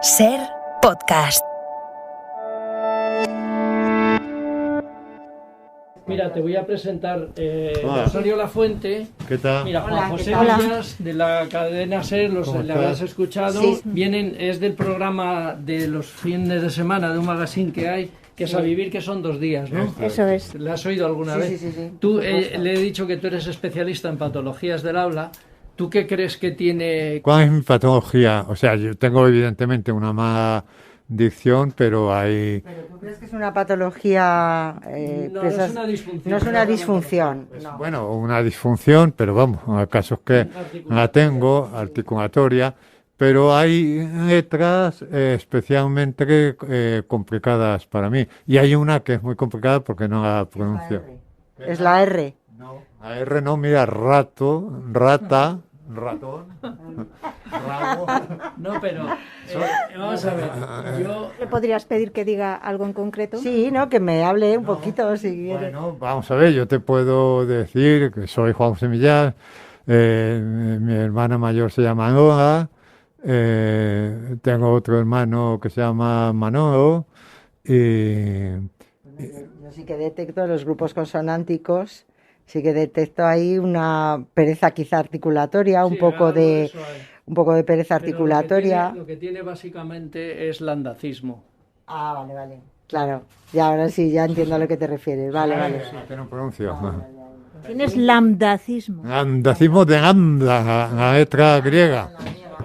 Ser podcast. Mira, te voy a presentar Osorio Lafuente. ¿Qué tal? Mira, Juan José Villas, de la cadena SER, le habrás escuchado. Sí. Es del programa de los fines de semana, de un magazine que hay, que es A Vivir, que son 2 días, ¿no? Eso es. ¿La has oído alguna vez? Sí. Tú, le he dicho que tú eres especialista en patologías del habla. ¿Tú qué crees que tiene? ¿Cuál es mi patología? O sea, yo tengo evidentemente una mala dicción, pero hay... ¿Pero tú crees que es una patología? No es una disfunción. No es una disfunción. No. Bueno, una disfunción, pero vamos, el caso es que la tengo, articulatoria, pero hay letras especialmente complicadas para mí. Y hay una que es muy complicada porque no la pronuncio. Es la R. No, la R no, mira, rato, rata, ratón, rabo. No, pero vamos a ver. Yo ¿Le podrías pedir que diga algo en concreto? Sí, ¿no? Que me hable un poquito si quiere. Bueno, vamos a ver, yo te puedo decir que soy Juan José Villas, mi hermana mayor se llama Lola, tengo otro hermano que se llama Manolo y... Yo sí que detecto los grupos consonánticos, sí que detecto ahí una pereza quizá articulatoria, un sí, poco algo de eso hay. un poco de pereza Pero articulatoria. Lo que tiene básicamente es landacismo. Ah, vale. Claro, ya ahora sí, ya entiendo a lo que te refieres. Vale. Que no pronuncio. Tienes lambdacismo. Andacismo de lambda, la letra griega.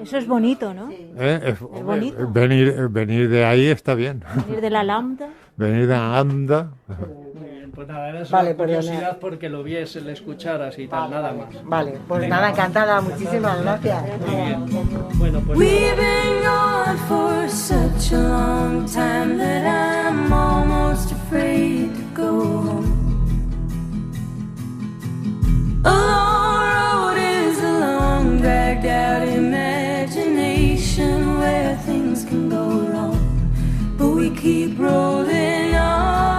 Eso es bonito, ¿no? Es bonito. Venir de ahí está bien. Venir de la lambda. Venir de la lambda. Muy bien, pues nada, era Vale, solo perdona. curiosidad porque lo vies, le escucharas y tal, nada más. Vale, pues nada, encantada, muchísimas gracias. Muy bien. Bueno, pues We've been gone for such a long time that I'm almost afraid to go home. A long road is a long, dragged out imagination where things can go wrong, but we keep rolling on.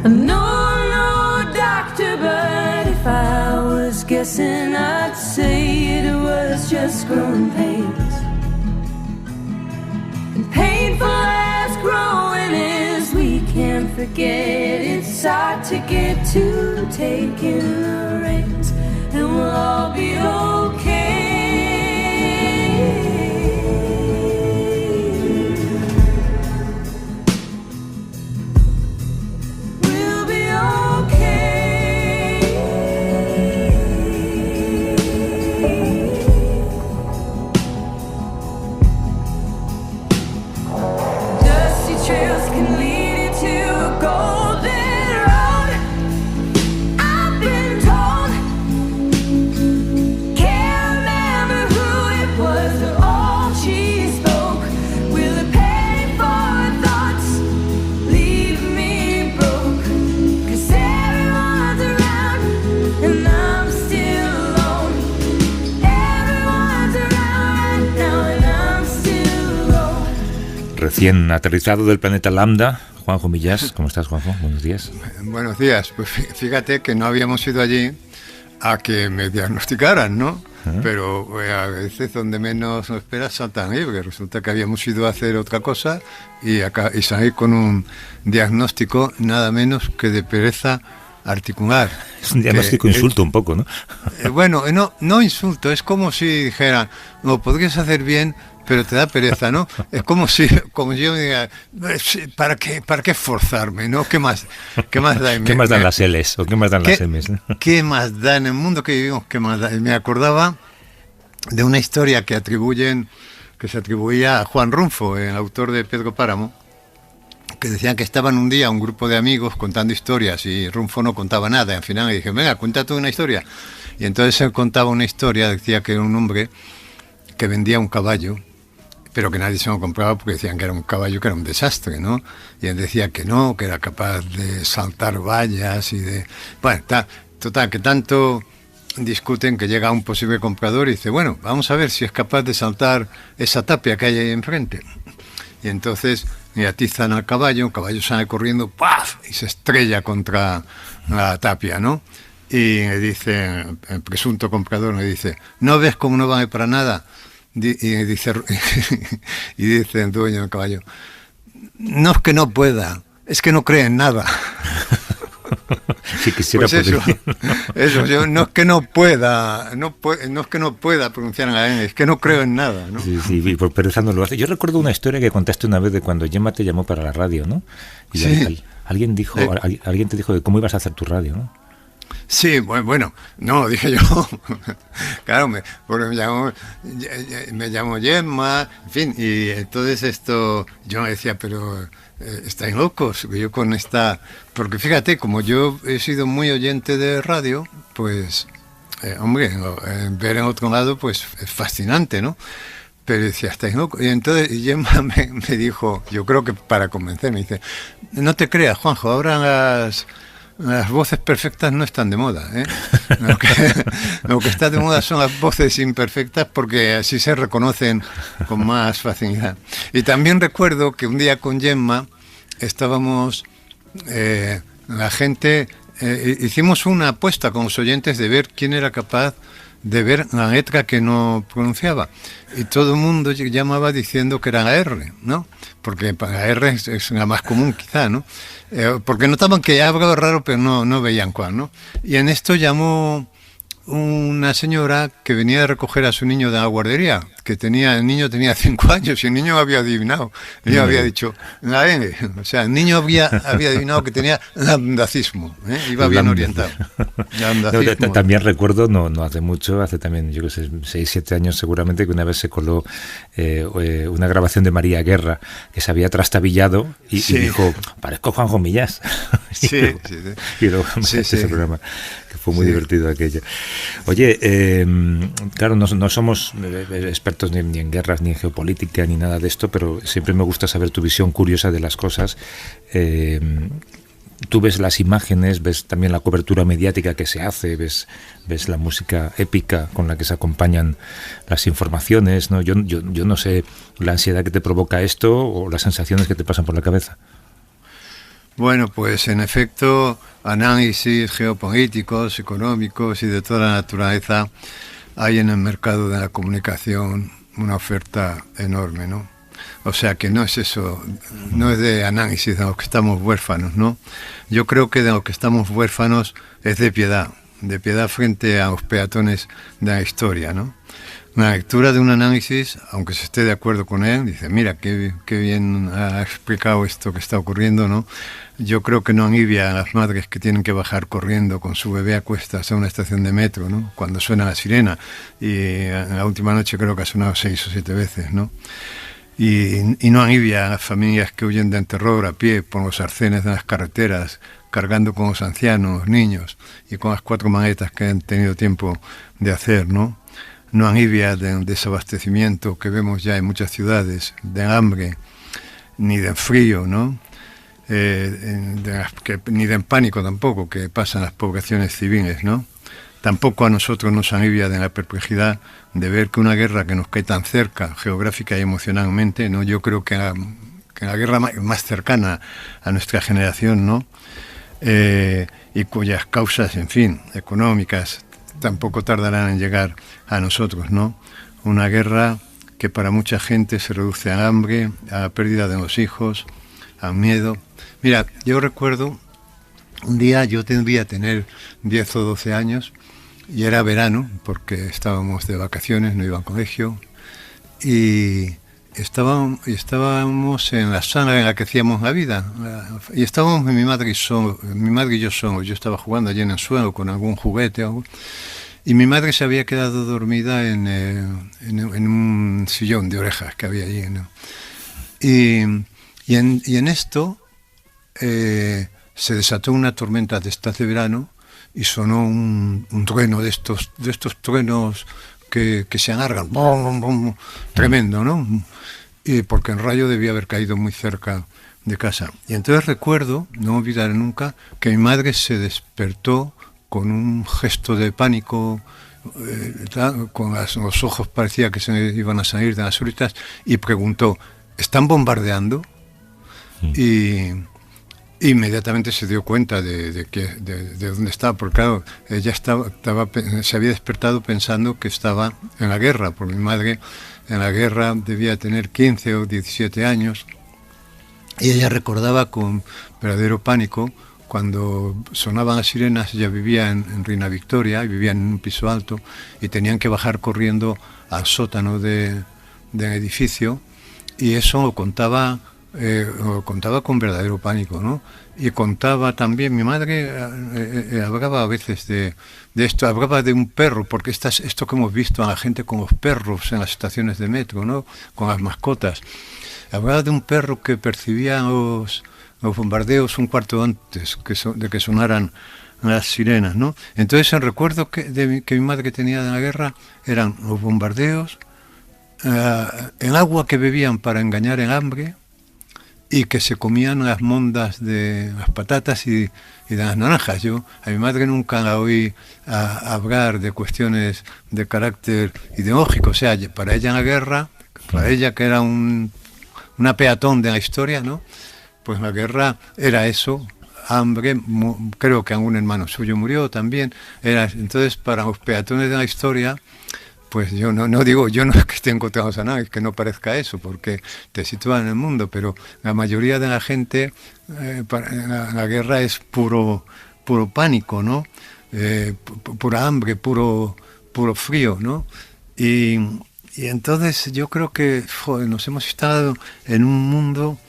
No, doctor, but if I was guessing, I'd say it was just growing pains. And painful as growing is, we can't forget it's hard to get to taking the reins, and we'll all be okay. We'll be okay. Dusty trails can lead you to a golden road. I've been told. Can't remember who it was or all she spoke. Will it pay for thoughts? Leave me broke. 'Cause everyone's around and I'm still alone. Everyone's around right now and I'm still alone. Recién aterrizado del planeta Lambda, Juanjo Millás. ¿Cómo estás, Juanjo? Buenos días. Buenos días. Pues fíjate que no habíamos ido allí a que me diagnosticaran, ¿no? Pero a veces donde menos lo esperas saltan ahí, porque resulta que habíamos ido a hacer otra cosa y salí con un diagnóstico nada menos que de pereza articular. Es un diagnóstico insulto un poco, ¿no? Bueno, no insulto, es como si dijeran, lo podrías hacer bien, pero te da pereza, ¿no? Es como yo me diga, ¿para qué esforzarme, no? ¿Qué más da? ¿Qué más dan las L's o qué más dan las M's? ¿Qué más da en el mundo que vivimos? ¿Qué más da? Y me acordaba de una historia que se atribuía a Juan Rulfo, el autor de Pedro Páramo, que decían que estaban un día un grupo de amigos contando historias y Rulfo no contaba nada. Y al final le dije, venga, cuenta tú una historia. Y entonces él contaba una historia, decía que era un hombre que vendía un caballo, pero que nadie se lo compraba porque decían que era un caballo que era un desastre, ¿no? Y él decía que no, que era capaz de saltar vallas y de... Bueno, total, que tanto discuten que llega un posible comprador y dice, bueno, vamos a ver si es capaz de saltar esa tapia que hay ahí enfrente. Y entonces y atizan al caballo, el caballo sale corriendo, ¡paf! Y se estrella contra la tapia, ¿no? Y le dice, el presunto comprador le dice, ¿no ves cómo no vale para nada? Y dice el dueño del caballo, no es que no pueda, es que no cree en nada. Si quisiera Pues poder. eso, yo no es que no pueda, no es que no pueda pronunciar en la N, es que no creo en nada, ¿no? Sí, sí, y por pereza no lo hace. Yo recuerdo una historia que contaste una vez de cuando Gemma te llamó para la radio, ¿no? Y Sí. alguien dijo, alguien te dijo de cómo ibas a hacer tu radio, ¿no? Sí, bueno, no, dije yo, claro, porque me llamó Gemma, en fin, y entonces esto, yo me decía, pero estáis locos, yo con esta, porque fíjate, como yo he sido muy oyente de radio, pues, hombre, ver en otro lado, pues es fascinante, ¿no? Pero decía, estáis locos, y entonces Gemma me dijo, yo creo que para convencerme, dice, no te creas, Juanjo, ahora las voces perfectas no están de moda, ¿eh? Lo que está de moda son las voces imperfectas porque así se reconocen con más facilidad. Y también recuerdo que un día con Gemma estábamos, la gente, hicimos una apuesta con los oyentes de ver quién era capaz de ver la letra que no pronunciaba. Y todo el mundo llamaba diciendo que era la R, ¿no? Porque la R es la más común quizá, ¿no? Porque notaban que algo raro, pero no veían cuál, ¿no? Y en esto llamó una señora que venía a recoger a su niño de la guardería, que el niño tenía 5 años y el niño había adivinado. El niño había dicho la N, o sea, el niño había adivinado que tenía lambdacismo, iba bien orientado. No, también recuerdo, no hace mucho, hace también, yo que sé, 6-7 años seguramente, que una vez se coló una grabación de María Guerra que se había trastabillado y dijo, parezco Juanjo Millás. Sí. Y luego ese programa, que fue muy divertido aquello. Oye, claro, no somos expertos ni en guerras, ni en geopolítica, ni nada de esto, pero siempre me gusta saber tu visión curiosa de las cosas. Tú ves las imágenes, ves también la cobertura mediática que se hace, ves la música épica con la que se acompañan las informaciones, ¿no? Yo no sé la ansiedad que te provoca esto o las sensaciones que te pasan por la cabeza. Bueno, pues en efecto, análisis geopolíticos, económicos y de toda la naturaleza hay en el mercado de la comunicación una oferta enorme, ¿no? O sea que no es eso, no es de análisis de los que estamos huérfanos, ¿no? Yo creo que de los que estamos huérfanos es de piedad frente a los peatones de la historia, ¿no? La lectura de un análisis, aunque se esté de acuerdo con él, dice, mira, qué bien ha explicado esto que está ocurriendo, ¿no? Yo creo que no alivia a las madres que tienen que bajar corriendo con su bebé a cuestas a una estación de metro, ¿no? Cuando suena la sirena, y en la última noche creo que ha sonado 6 o 7 veces, ¿no? Y no alivia a las familias que huyen del terror a pie por los arcenes de las carreteras, cargando con los ancianos, los niños, y con las 4 maletas que han tenido tiempo de hacer, ¿no? No alivia del desabastecimiento que vemos ya en muchas ciudades, del hambre, ni del frío, ¿no? Ni del pánico tampoco que pasan las poblaciones civiles, ¿no? Tampoco a nosotros nos alivia de la perplejidad de ver que una guerra que nos cae tan cerca, geográfica y emocionalmente, ¿no? Yo creo que la guerra más cercana a nuestra generación, ¿no? Y cuyas causas, en fin, económicas, tampoco tardarán en llegar a nosotros, ¿no? Una guerra que para mucha gente se reduce al hambre, a la pérdida de los hijos, al miedo. Mira, yo recuerdo un día, yo debía tener 10 o 12 años y era verano porque estábamos de vacaciones, no iba al colegio y estábamos en la sala en la que hacíamos la vida y estábamos mi madre y yo solos. Yo estaba jugando allí en el suelo con algún juguete o algo, y mi madre se había quedado dormida en un sillón de orejas que había allí, ¿no? Y en esto se desató una tormenta de estas de verano y sonó un trueno de estos truenos que se alargan, bum, bum, bum, tremendo, ¿no? Y porque el rayo debía haber caído muy cerca de casa. Y entonces recuerdo, no olvidaré nunca, que mi madre se despertó con un gesto de pánico, con los ojos parecía que se iban a salir de las órbitas, y preguntó, ¿están bombardeando? y inmediatamente se dio cuenta de dónde estaba, porque claro, ella se había despertado pensando que estaba en la guerra, porque mi madre en la guerra debía tener 15 o 17 años, y ella recordaba con verdadero pánico cuando sonaban las sirenas. Ella vivía en Reina Victoria y vivía en un piso alto y tenían que bajar corriendo al sótano del edificio, y eso lo contaba con verdadero pánico, ¿no? Y contaba también, mi madre hablaba a veces de esto, hablaba de un perro, porque esto que hemos visto a la gente con los perros en las estaciones de metro, ¿no? Con las mascotas. Hablaba de un perro que percibía los bombardeos un cuarto antes de que sonaran las sirenas, ¿no? Entonces el recuerdo que mi madre tenía de la guerra eran los bombardeos, el agua que bebían para engañar el hambre, y que se comían las mondas de las patatas y de las naranjas. Yo a mi madre nunca la oí hablar de cuestiones de carácter ideológico. O sea, para ella en la guerra, para ella que era una peatón de la historia, ¿no? Pues la guerra era eso, hambre, creo que algún hermano suyo murió también. Entonces, para los peatones de la historia, pues yo no digo, yo no es que esté encontrando a nadie, que no parezca eso, porque te sitúan en el mundo, pero la mayoría de la gente, la guerra es puro pánico, ¿no? Pura hambre, puro frío, ¿no? Y entonces yo creo que nos hemos instalado en un mundo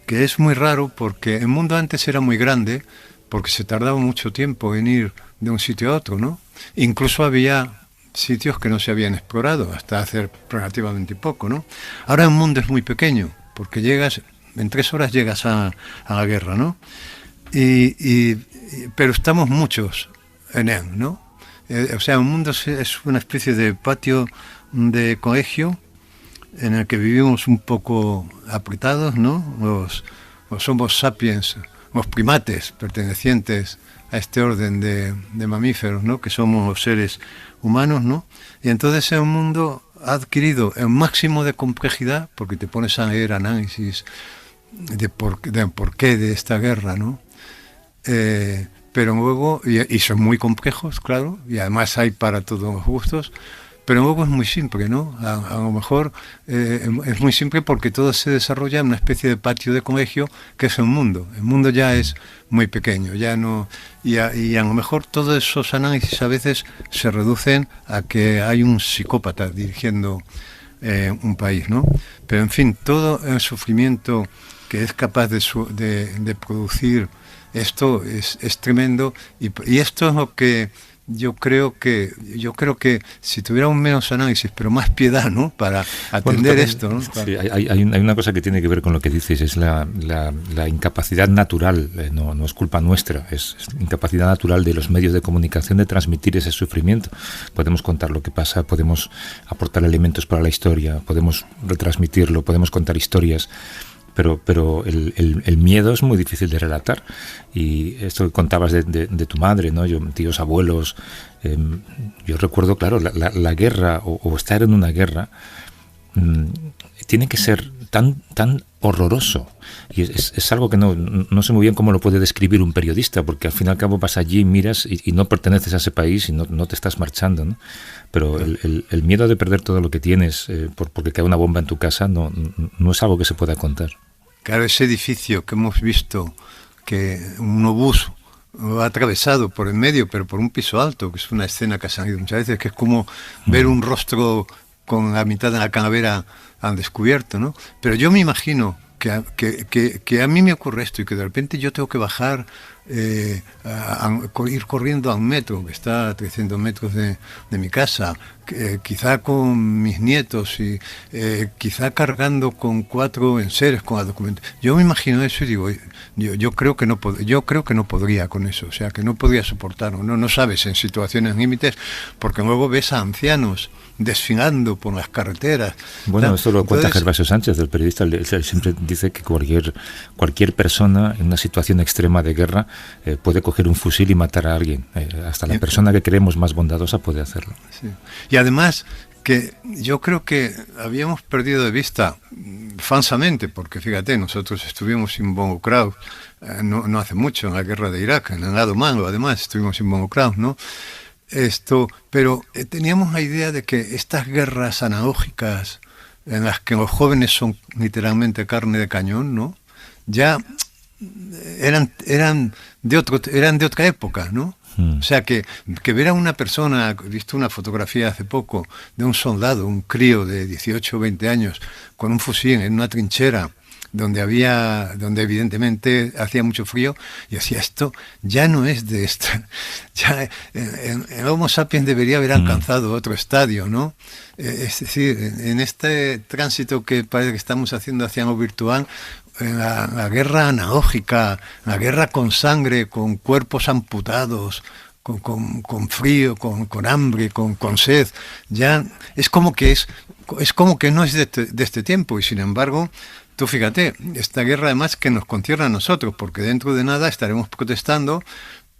que es muy raro, porque el mundo antes era muy grande, porque se tardaba mucho tiempo en ir de un sitio a otro, ¿no? Incluso había sitios que no se habían explorado hasta hace relativamente poco, ¿no? Ahora el mundo es muy pequeño, porque en 3 horas llegas a la guerra, ¿no? Pero estamos muchos en él, ¿no? O sea, el mundo es una especie de patio de colegio en el que vivimos un poco apretados, ¿no? Los Homo sapiens, los primates pertenecientes a este orden de mamíferos, ¿no? Que somos los seres humanos, ¿no? Y entonces el mundo ha adquirido el máximo de complejidad, porque te pones a leer análisis de por qué de esta guerra, ¿no? Pero luego, y son muy complejos, claro, y además hay para todos los gustos, pero luego es muy simple, ¿no? A lo mejor es muy simple porque todo se desarrolla en una especie de patio de colegio que es el mundo. El mundo ya es muy pequeño, ya no, y a lo mejor todos esos análisis a veces se reducen a que hay un psicópata dirigiendo un país, ¿no? Pero en fin, todo el sufrimiento que es capaz de producir esto es tremendo, y esto es lo que yo creo que si tuviéramos menos análisis, pero más piedad, ¿no? Para atender esto, ¿no? Sí, hay una cosa que tiene que ver con lo que dices, es la incapacidad natural, no es culpa nuestra, es incapacidad natural de los medios de comunicación de transmitir ese sufrimiento. Podemos contar lo que pasa, podemos aportar elementos para la historia, podemos retransmitirlo, podemos contar historias, pero el miedo es muy difícil de relatar. Y esto que contabas de tu madre, ¿no? Tíos, abuelos, yo recuerdo, claro, la guerra o estar en una guerra tiene que ser tan horroroso, y es algo que no sé muy bien cómo lo puede describir un periodista, porque al fin y al cabo vas allí, miras y no perteneces a ese país y no te estás marchando, ¿no? Pero el miedo de perder todo lo que tienes porque cae una bomba en tu casa no es algo que se pueda contar. Claro, ese edificio que hemos visto, que un obús lo ha atravesado por el medio, pero por un piso alto, que es una escena que ha salido muchas veces, que es como ver un rostro con la mitad de la calavera al descubierto, ¿no? Pero yo me imagino que a mí me ocurre esto, y que de repente yo tengo que bajar, ir corriendo a un metro, que está a 300 metros de mi casa, quizá con mis nietos, y quizá cargando con 4 enseres con la documentación. Yo me imagino eso y digo, yo creo que no podría con eso, o sea, que no podría soportarlo. No sabes, en situaciones límites, porque luego ves a ancianos desfilando por las carreteras. Bueno, esto lo cuenta Gervasio Sánchez, el periodista. Él siempre dice que cualquier persona en una situación extrema de guerra puede coger un fusil y matar a alguien. Hasta la persona que creemos más bondadosa puede hacerlo. Sí. Y además, que yo creo que habíamos perdido de vista falsamente, porque fíjate, nosotros estuvimos involucrados no hace mucho en la guerra de Irak, en el lado malo, además estuvimos involucrados, ¿no? Pero teníamos la idea de que estas guerras analógicas en las que los jóvenes son literalmente carne de cañón, ¿no? Ya eran de otra época, ¿no? O sea, que ver a una persona, he visto una fotografía hace poco de un soldado, un crío de 18 o 20 años, con un fusil en una trinchera, donde evidentemente hacía mucho frío, y decía, esto ya no es de esta, ya el Homo sapiens debería haber alcanzado otro estadio, ¿no? Es decir, en este tránsito que parece que estamos haciendo hacia lo virtual, la guerra analógica, la guerra con sangre, con cuerpos amputados, con frío, con hambre, con sed, ya es como que no es de este tiempo, y sin embargo, tú fíjate, esta guerra además que nos concierne a nosotros, porque dentro de nada estaremos protestando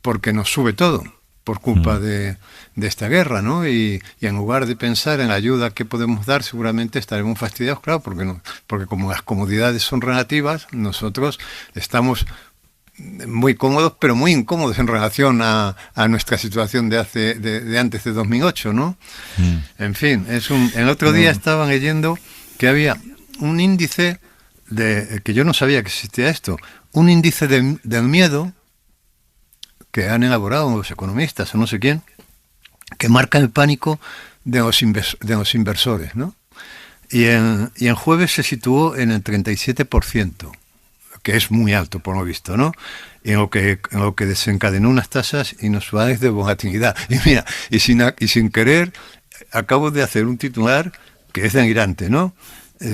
porque nos sube todo por culpa de esta guerra, ¿no? Y en lugar de pensar en la ayuda que podemos dar, seguramente estaremos fastidiados, claro, porque como las comodidades son relativas, nosotros estamos muy cómodos, pero muy incómodos en relación a nuestra situación de antes de 2008, ¿no? En fin, el otro día estaba leyendo que había un índice que yo no sabía que existía esto, un índice del miedo que han elaborado los economistas o no sé quién, que marca el pánico de los inversores, ¿no? Y en jueves se situó en el 37%, que es muy alto por lo visto, ¿no? En lo que desencadenó unas tasas inusuales de volatilidad. Y mira, y sin querer, acabo de hacer un titular que es delirante, ¿no?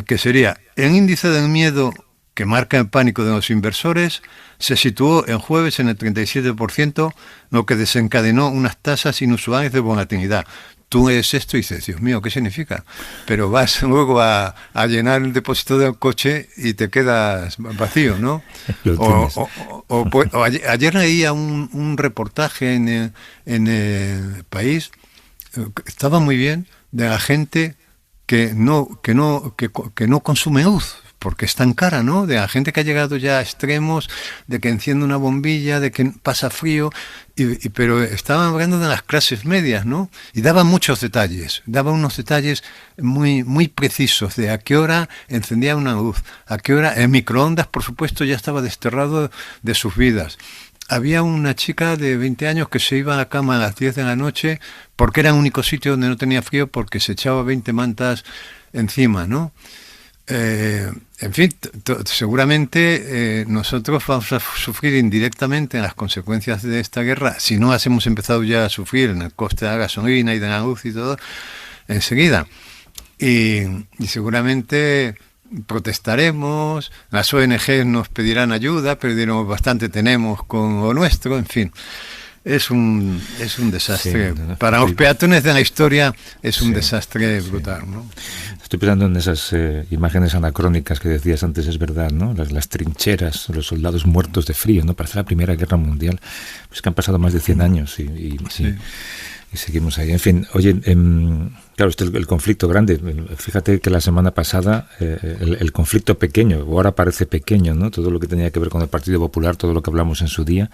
Que sería, el índice del miedo que marca el pánico de los inversores se situó en jueves en el 37%, lo que desencadenó unas tasas inusuales de volatilidad. Tú lees esto y dices, Dios mío, ¿qué significa? Pero vas luego a llenar el depósito del coche y te quedas vacío, ¿no? Ayer leía un reportaje en el País, estaba muy bien, de la gente que no consume luz, porque es tan cara, ¿no? De la gente que ha llegado ya a extremos, de que enciende una bombilla, de que pasa frío, pero estaban hablando de las clases medias, ¿no? Y daba muchos detalles, daba unos detalles muy, muy precisos de a qué hora encendía una luz, a qué hora el microondas, por supuesto, ya estaba desterrado de sus vidas. Había una chica de 20 años que se iba a la cama a las 10 de la noche porque era el único sitio donde no tenía frío, porque se echaba 20 mantas encima, ¿no? En fin, seguramente nosotros vamos a sufrir indirectamente las consecuencias de esta guerra, si no las hemos empezado ya a sufrir en el coste de la gasolina y de la luz y todo, enseguida. Y seguramente protestaremos, las ONG nos pedirán ayuda, pero diremos, bastante tenemos con lo nuestro, en fin. Es un desastre. Sí, para los peatones de la historia es un desastre brutal, ¿no? Estoy pensando en esas imágenes anacrónicas que decías antes, es verdad, ¿no? Las trincheras, los soldados muertos de frío, ¿no? Parece la Primera Guerra Mundial. Pues que han pasado más de 100 años y seguimos ahí. En fin, oye, claro, el conflicto grande. Fíjate que la semana pasada el conflicto pequeño, o ahora parece pequeño, ¿no? Todo lo que tenía que ver con el Partido Popular, todo lo que hablamos en su día,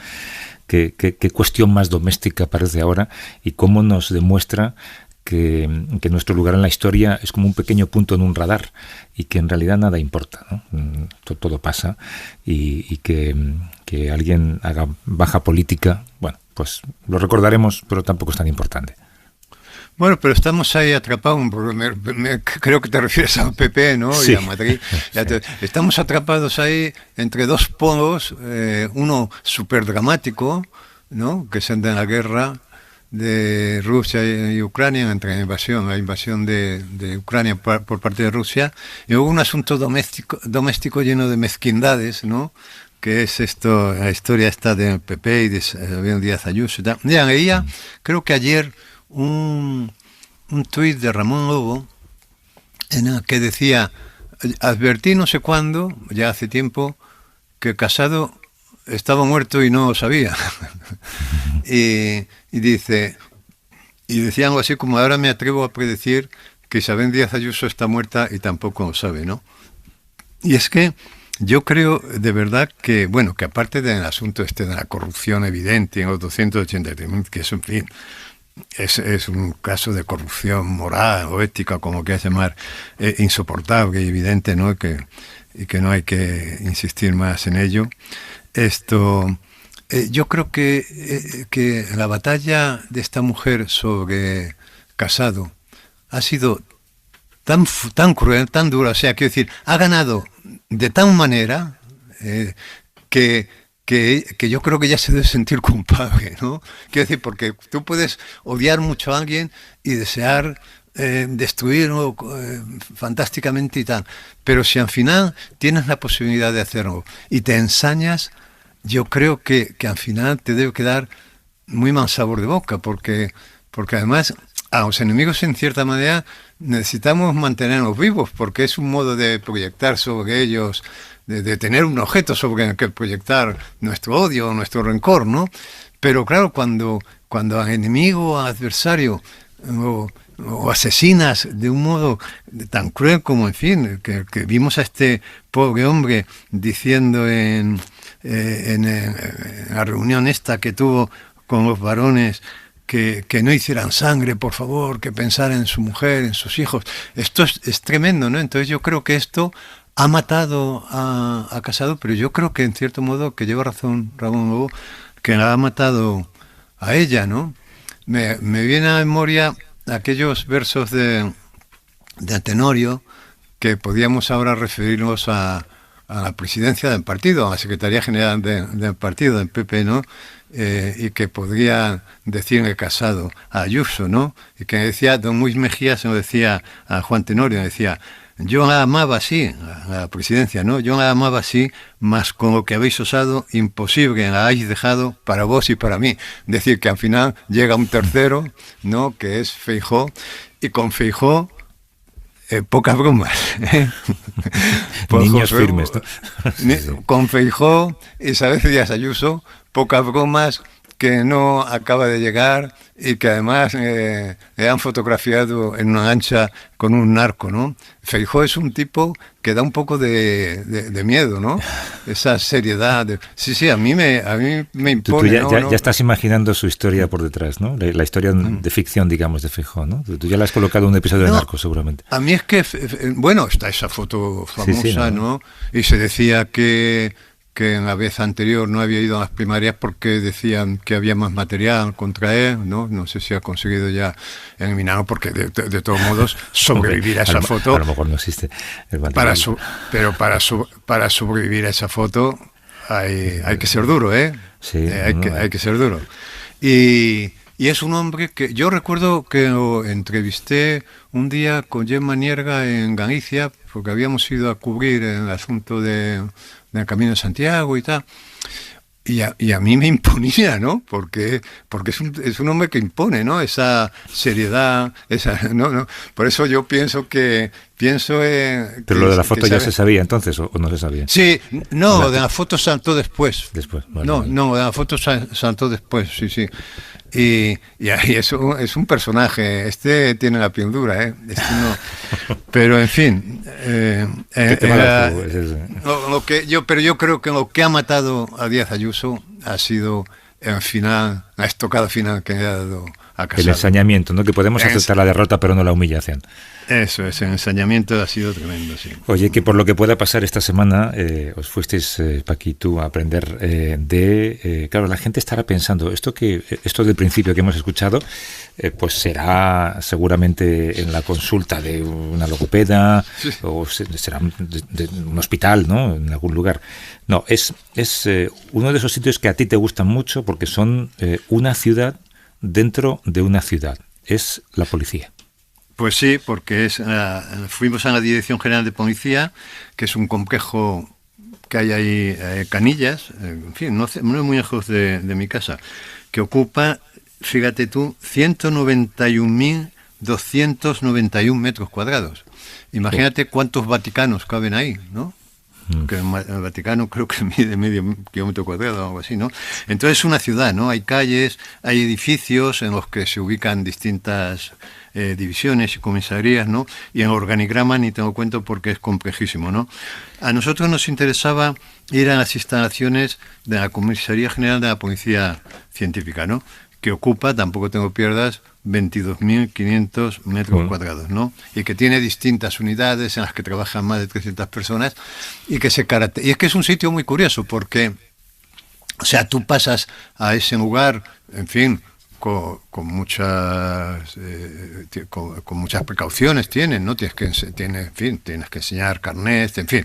qué cuestión más doméstica parece ahora, y cómo nos demuestra que nuestro lugar en la historia es como un pequeño punto en un radar y que en realidad nada importa, ¿no? Todo pasa, y que alguien haga baja política, bueno, pues lo recordaremos, pero tampoco es tan importante. Bueno, pero estamos ahí atrapados, creo que te refieres al PP, ¿no? Sí. Y a Madrid. Sí. Estamos atrapados ahí entre dos polos, uno súper dramático, ¿no? Que es el de la guerra de Rusia y Ucrania, entre la invasión de Ucrania por parte de Rusia, y luego un asunto doméstico lleno de mezquindades, ¿no? Que es esto, la historia esta del PP y de Abel Díaz Ayuso y tal. Ya leía, creo que ayer, un tuit de Ramón Lobo en el que decía, advertí no sé cuándo, ya hace tiempo, que Casado estaba muerto y no lo sabía. y decía algo así como, ahora me atrevo a predecir que Isabel Díaz Ayuso está muerta y tampoco lo sabe, ¿no? Y es que yo creo de verdad que, bueno, que aparte del asunto este de la corrupción evidente en los 283.000, que es, en fin, es un caso de corrupción moral o ética, como quieras llamar, insoportable y evidente, ¿no? Y que no hay que insistir más en ello. Yo creo que la batalla de esta mujer sobre Casado ha sido tan cruel, tan dura, o sea, quiero decir, ha ganado de tal manera que yo creo que ya se debe sentir culpable, ¿no? Quiero decir, porque tú puedes odiar mucho a alguien y desear destruirlo fantásticamente y tal, pero si al final tienes la posibilidad de hacerlo y te ensañas, yo creo que al final te debe quedar muy mal sabor de boca, porque además a los enemigos en cierta manera necesitamos mantenerlos vivos, porque es un modo de proyectar sobre ellos, de tener un objeto sobre el que proyectar nuestro odio, nuestro rencor, ¿no? Pero claro, cuando al enemigo, al adversario, o asesinas de un modo tan cruel como, en fin, que vimos a este pobre hombre diciendo en la reunión esta que tuvo con los varones, que no hicieran sangre, por favor, que pensara en su mujer, en sus hijos. Esto es tremendo, ¿no? Entonces yo creo que esto ha matado a Casado, pero yo creo que en cierto modo, que lleva razón Ramón Lobo, que la ha matado a ella, ¿no? Me viene a memoria aquellos versos de Tenorio, que podíamos ahora referirnos a la presidencia del partido, a la Secretaría General del partido, del PP, ¿no? Y que podría decirle Casado a Ayuso, ¿no? Y que decía, don Luis Mejía se lo decía a Juan Tenorio, decía, yo la amaba así, la presidencia, ¿no? Yo la amaba así, mas con lo que habéis osado, imposible la habéis dejado para vos y para mí. Decir que al final llega un tercero, ¿no? Que es Feijóo, y con Feijóo pocas bromas. Niños firmes, ¿no? Con Feijóo y Isabel Díaz Ayuso, pocas bromas, que no acaba de llegar y que además le han fotografiado en una lancha con un narco, ¿no? Feijóo es un tipo que da un poco de miedo, ¿no? Esa seriedad. Sí, a mí me impone. Tú ya estás imaginando su historia por detrás, ¿no? La historia de ficción, digamos, de Feijóo, ¿no? Tú ya le has colocado en un episodio de Narcos, seguramente. A mí es que, bueno, está esa foto famosa, sí, ¿no? Y se decía que en la vez anterior no había ido a las primarias porque decían que había más material contra él, ¿no? No sé si ha conseguido ya eliminarlo, porque de todos modos sobrevivir a esa foto... A lo mejor no existe el material. Pero para sobrevivir a esa foto hay que ser duro, ¿eh? Sí. Hay que ser duro. Y es un hombre que... Yo recuerdo que lo entrevisté un día con Gemma Nierga en Galicia, porque habíamos ido a cubrir el asunto del Camino de Santiago y tal, y a mí me imponía, ¿no? Porque es un hombre que impone, ¿no? Esa seriedad, no. Por eso yo pienso Pero lo de la foto ya se sabía entonces, ¿o no se sabía? Sí, no, lo de la foto saltó después. Vale. No, de la foto saltó después, sí. Y eso es un personaje. Este tiene la piel dura, ¿eh? Pero en fin. Yo creo que lo que ha matado a Díaz Ayuso ha sido el final, la estocada final que le ha dado a Casado. El ensañamiento, ¿no? Que podemos aceptar la derrota, pero no la humillación. Eso es, el ensañamiento ha sido tremendo, sí. Oye, que por lo que pueda pasar esta semana, os fuisteis, Paqui, tú, a aprender claro, la gente estará pensando, esto del principio que hemos escuchado, pues será seguramente en la consulta de una logopeda, sí, o será de un hospital, ¿no? En algún lugar. No, es uno de esos sitios que a ti te gustan mucho porque son una ciudad dentro de una ciudad. Es la policía. Pues sí, porque fuimos a la Dirección General de Policía, que es un complejo que hay ahí, Canillas, en fin, no es muy lejos de mi casa, que ocupa, fíjate tú, 191.291 metros cuadrados. Imagínate cuántos vaticanos caben ahí, ¿no? que el Vaticano creo que mide medio kilómetro cuadrado o algo así, ¿no? Entonces es una ciudad, ¿no? Hay calles, hay edificios en los que se ubican distintas divisiones y comisarías, ¿no? Y en organigrama ni tengo cuento porque es complejísimo, ¿no? A nosotros nos interesaba ir a las instalaciones de la Comisaría General de la Policía Científica, ¿no? Que ocupa, tampoco tengo pierdas, 22.500 metros cuadrados, ¿no? Y que tiene distintas unidades en las que trabajan más de 300 personas y que y es que es un sitio muy curioso porque, o sea, tú pasas a ese lugar, en fin, con muchas precauciones tienen, ¿no? En fin, tienes que enseñar carnet, en fin,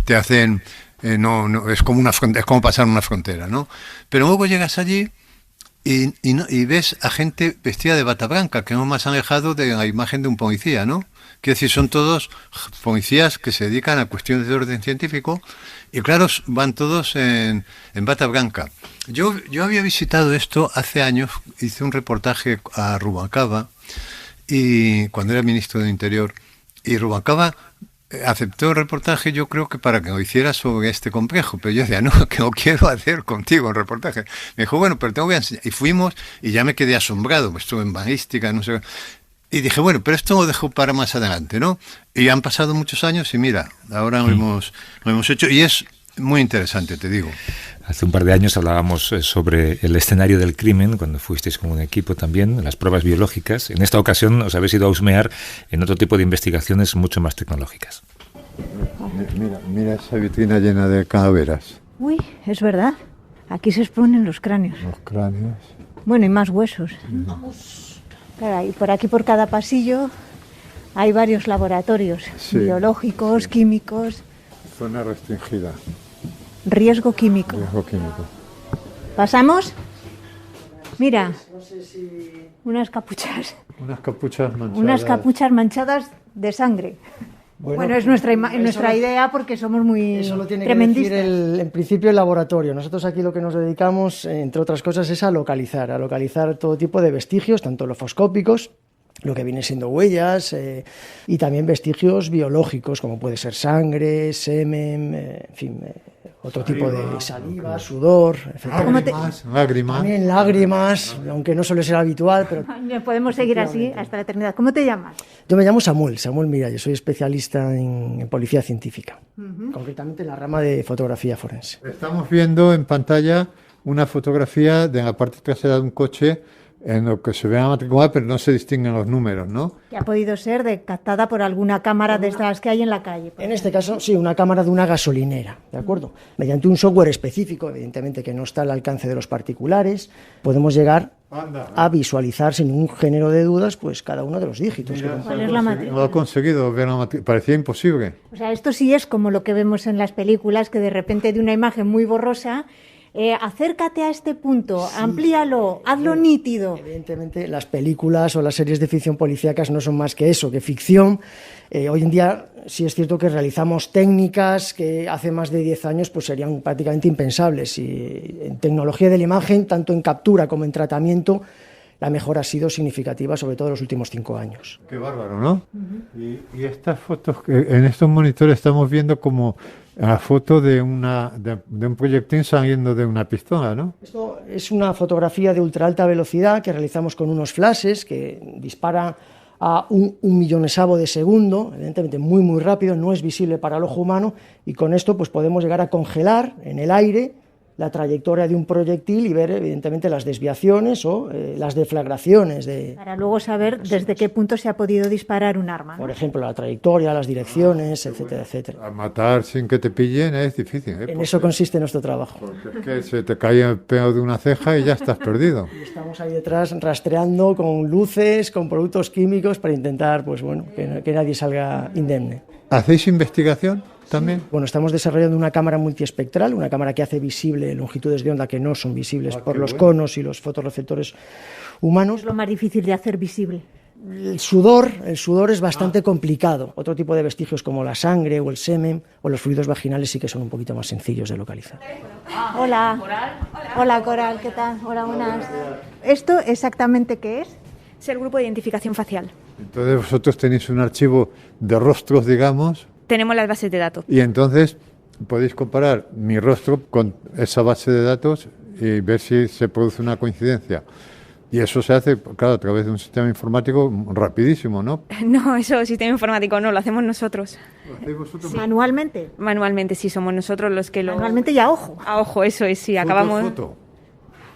te hacen, no es como es como pasar una frontera, ¿no? Pero luego llegas allí y ves a gente vestida de bata blanca, que no más alejado de la imagen de un policía, ¿no? Quiero decir, son todos policías que se dedican a cuestiones de orden científico y claro, van todos en bata blanca. Yo había visitado esto hace años, hice un reportaje a Rubalcaba y cuando era ministro del Interior, y Rubalcaba aceptó el reportaje, yo creo que para que lo hiciera sobre este complejo, pero yo decía, no, que lo quiero hacer contigo el reportaje. Me dijo, bueno, pero te lo voy a enseñar. Y fuimos y ya me quedé asombrado, pues estuve en balística, no sé. Y dije, bueno, pero esto lo dejo para más adelante, ¿no? Y han pasado muchos años y mira, ahora lo hemos hecho y es muy interesante, te digo. Hace un par de años hablábamos sobre el escenario del crimen, cuando fuisteis con un equipo también, las pruebas biológicas. En esta ocasión os habéis ido a husmear en otro tipo de investigaciones mucho más tecnológicas. Mira esa vitrina llena de calaveras. Uy, es verdad. Aquí se exponen los cráneos. Los cráneos. Bueno, y más huesos. Claro, y por aquí, por cada pasillo, hay varios laboratorios biológicos, químicos. Zona restringida. Riesgo químico. Riesgo químico. ¿Pasamos? Mira, unas capuchas. Unas capuchas manchadas. Unas capuchas manchadas de sangre. Bueno, es nuestra idea porque somos muy eso lo tiene tremendistas. que decir en principio el laboratorio. Nosotros aquí lo que nos dedicamos, entre otras cosas, es a localizar todo tipo de vestigios, tanto lofoscópicos, lo que viene siendo huellas, y también vestigios biológicos, como puede ser sangre, semen, en fin, otro tipo de saliva, sudor, Lágrimas. también lágrimas, aunque no suele ser habitual, pero... Podemos seguir así hasta la eternidad. ¿Cómo te llamas? Yo me llamo Samuel Miralles, soy especialista en policía científica, concretamente en la rama de fotografía forense. Estamos viendo en pantalla una fotografía de la parte trasera de un coche en lo que se ve la matrícula, pero no se distinguen los números, ¿no? Que ha podido ser captada por alguna cámara de estas que hay en la calle. En este caso, sí, una cámara de una gasolinera, ¿de acuerdo? Mediante un software específico, evidentemente que no está al alcance de los particulares, podemos llegar a visualizar sin ningún género de dudas, pues cada uno de los dígitos. ¿Cuál es la matrícula? Lo ha conseguido ver la matrícula. Parecía imposible. O sea, esto sí es como lo que vemos en las películas, que de repente de una imagen muy borrosa, acércate a este punto, amplíalo, hazlo nítido. Evidentemente, las películas o las series de ficción policíacas no son más que eso, que ficción. Hoy en día sí es cierto que realizamos técnicas que hace más de 10 años pues serían prácticamente impensables. Y en tecnología de la imagen, tanto en captura como en tratamiento, la mejora ha sido significativa, sobre todo en los últimos 5 años. Qué bárbaro, ¿no? Y estas fotos, en estos monitores estamos viendo como la foto de un proyectil saliendo de una pistola, ¿no? Esto es una fotografía de ultra alta velocidad que realizamos con unos flashes que dispara a un millonésavo de segundo, evidentemente muy muy rápido, no es visible para el ojo humano, y con esto pues podemos llegar a congelar en el aire la trayectoria de un proyectil y ver evidentemente las desviaciones o las deflagraciones de... Para luego saber desde qué punto se ha podido disparar un arma, ¿no? Por ejemplo, la trayectoria, las direcciones, etcétera, etcétera. A matar sin que te pillen es difícil, ¿eh? En eso consiste nuestro trabajo. Porque es que se te cae el pelo de una ceja y ya estás perdido. Y estamos ahí detrás rastreando con luces, con productos químicos para intentar, pues bueno, que nadie salga indemne. ¿Hacéis investigación también? Bueno, estamos desarrollando una cámara multiespectral, una cámara que hace visible longitudes de onda que no son visibles por los conos y los fotorreceptores humanos. Es lo más difícil de hacer visible. El sudor es bastante complicado. Otro tipo de vestigios como la sangre o el semen o los fluidos vaginales sí que son un poquito más sencillos de localizar. Hola. Hola, Coral, ¿qué tal? Hola, buenas. ¿Esto exactamente qué es? Es el grupo de identificación facial. Entonces vosotros tenéis un archivo de rostros, digamos. Tenemos las bases de datos. Y entonces podéis comparar mi rostro con esa base de datos y ver si se produce una coincidencia. Y eso se hace, claro, a través de un sistema informático rapidísimo, ¿no? No, eso sistema informático no, lo hacemos nosotros. ¿Lo hacéis vosotros? Manualmente. Manualmente, sí, somos nosotros los que lo... Manualmente y a ojo. A ojo, eso es, sí, acabamos...